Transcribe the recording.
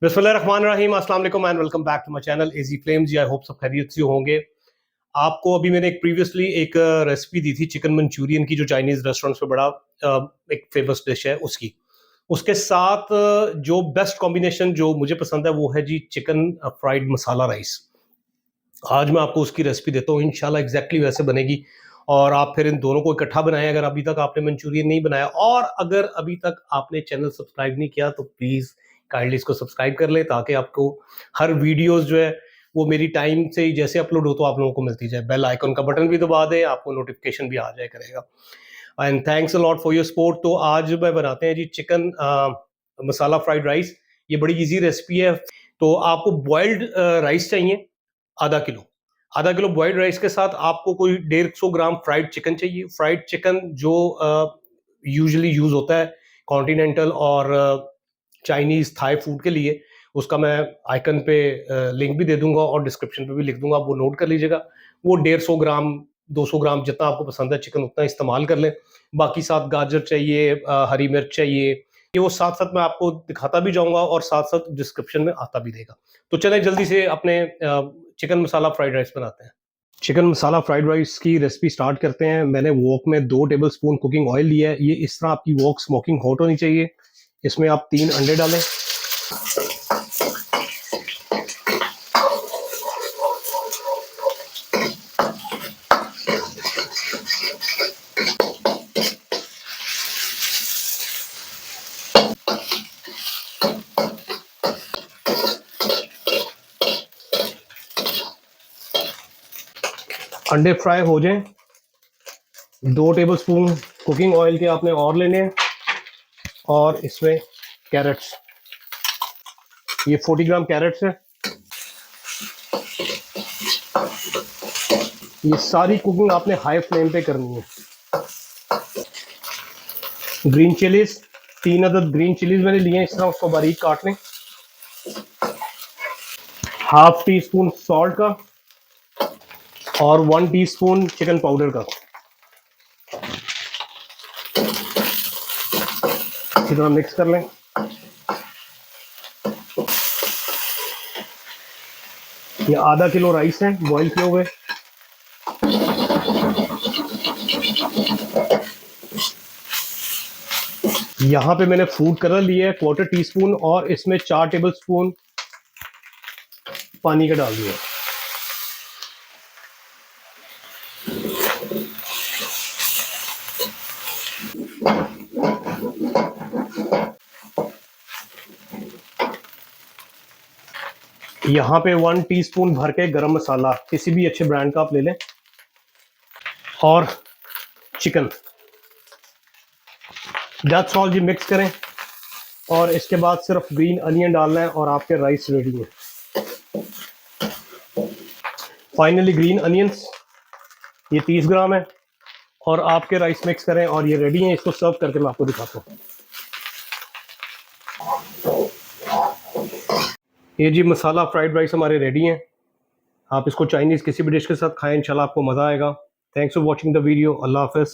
बिस्मिल्लाहिर्रहमानिर्रहीम, अस्सलाम वालेकुम and welcome back to my channel easy flames. जी आई होप सब खैरियत से होंगे। आपको अभी मैंने प्रीवियसली एक रेसिपी दी थी चिकन मंचूरियन की, जो चाइनीज रेस्टोरेंट्स पे बड़ा एक फेमस डिश है उसकी। उसके साथ जो बेस्ट कॉम्बिनेशन जो मुझे पसंद है वो है जी चिकन फ्राइड मसाला राइस। आज मैं आपको उसकी रेसिपी देता हूँ, इंशाल्लाह एग्जैक्टली वैसे बनेगी। और आप फिर इन दोनों को इकट्ठा बनाएं अगर अभी तक आपने मंचूरियन नहीं बनाया, और अगर अभी तक आपने चैनल सब्सक्राइब नहीं किया तो प्लीज़ काइंडली इसको सब्सक्राइब कर लें, ताकि आपको हर वीडियोस जो है वो मेरी टाइम से ही जैसे अपलोड हो तो आप लोगों को मिलती जाए। बेल आइकन का बटन भी दबा दें, आपको नोटिफिकेशन भी आ जाए करेगा। And thanks a lot for your support. तो आज मैं बनाते हैं जी चिकन मसाला फ्राइड राइस। ये बड़ी इजी रेसिपी है। तो आपको बॉइल्ड राइस चाहिए ½ किलो। ½ किलो बॉइल्ड राइस के साथ आपको कोई 150 ग्राम फ्राइड चिकन चाहिए। फ्राइड चिकन जो यूजुअली यूज होता है कॉन्टिनेंटल और चाइनीज थाई फूड के लिए, उसका मैं आइकन पे लिंक भी दे दूंगा और डिस्क्रिप्शन पे भी लिख दूंगा, आप वो नोट कर लीजिएगा। वो 150 ग्राम 200 ग्राम जितना आपको पसंद है चिकन उतना इस्तेमाल कर लें। बाकी साथ गाजर चाहिए, हरी मिर्च चाहिए। ये वो साथ साथ मैं आपको दिखाता भी जाऊंगा और साथ साथ डिस्क्रिप्शन में आता भी देगा। तो चलें जल्दी से अपने चिकन मसाला फ्राइड राइस बनाते हैं। चिकन मसाला फ्राइड राइस की रेसिपी स्टार्ट करते हैं। मैंने वोक में 2 टेबल स्पून कुकिंग ऑयल लिया है। ये इस तरह आपकी वोक स्मोकिंग हॉट होनी चाहिए। इसमें आप 3 अंडे डालें। अंडे फ्राई हो जाएं, 2 टेबल स्पून कुकिंग ऑयल के आपने और लेने हैं। और इसमें कैरेट्स, ये 40 ग्राम कैरेट्स है। ये सारी कुकिंग आपने हाई फ्लेम पे करनी है। ग्रीन चिलीज, 3 अदद ग्रीन चिलीज मैंने लिए हैं, इस तरह उसको बारीक काट लें। ½ टी स्पून सॉल्ट का और 1 टीस्पून चिकन पाउडर का, इसी तरह मिक्स कर लें। ये ½ किलो राइस है बॉईल किए हुए। यहाँ पे मैंने फूड कलर लिया है 1/4 टीस्पून, और इसमें 4 टेबल स्पून पानी का डाल दिया। यहाँ पे 1 टीस्पून भर के गरम मसाला, किसी भी अच्छे ब्रांड का आप ले लें, और चिकन। दैट्स ऑल जी। मिक्स करें और इसके बाद सिर्फ ग्रीन अनियन डालना है और आपके राइस रेडी है। फाइनली ग्रीन अनियंस, ये 30 ग्राम है, और आपके राइस मिक्स करें और ये रेडी है। इसको सर्व करके मैं आपको दिखाता हूँ। ये जी मसाला फ्राइड राइस हमारे रेडी हैं। आप इसको चाइनीज़ किसी भी डिश के साथ खाएं, इंशाल्लाह आपको मज़ा आएगा। Thanks for watching the video. अल्लाह हाफ़िज़।